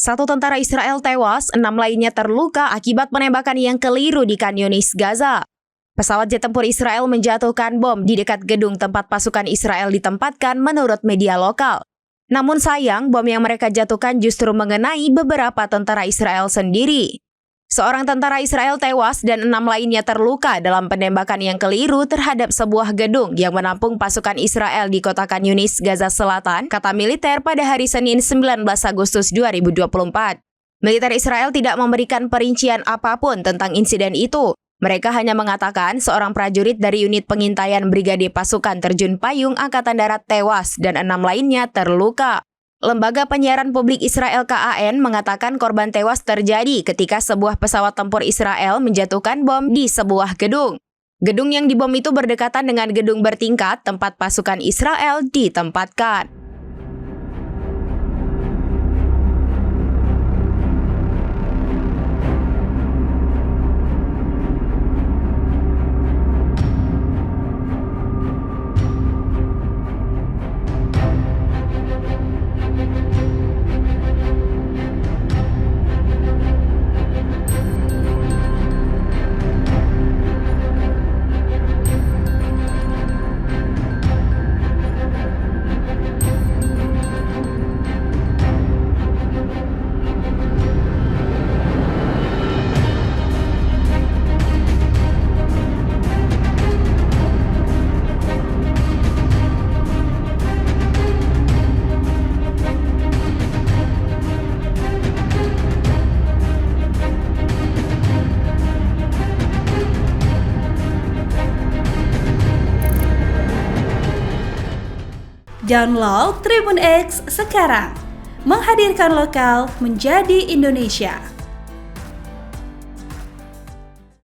Satu tentara Israel tewas, 6 lainnya terluka akibat penembakan yang keliru di Khan Yunis, Gaza. Pesawat jet tempur Israel menjatuhkan bom di dekat gedung tempat pasukan Israel ditempatkan menurut media lokal. Namun sayang, bom yang mereka jatuhkan justru mengenai beberapa tentara Israel sendiri. Seorang tentara Israel tewas dan 6 lainnya terluka dalam penembakan yang keliru terhadap sebuah gedung yang menampung pasukan Israel di kota Khan Yunis, Gaza Selatan, kata militer pada hari Senin 19 Agustus 2024. Militer Israel tidak memberikan perincian apapun tentang insiden itu. Mereka hanya mengatakan seorang prajurit dari unit pengintaian Brigade Pasukan Terjun Payung Angkatan Darat tewas dan 6 lainnya terluka. Lembaga Penyiaran Publik Israel KAN mengatakan korban tewas terjadi ketika sebuah pesawat tempur Israel menjatuhkan bom di sebuah gedung. Gedung yang dibom itu berdekatan dengan gedung bertingkat tempat pasukan Israel ditempatkan. Download Tribun X sekarang, menghadirkan lokal menjadi Indonesia.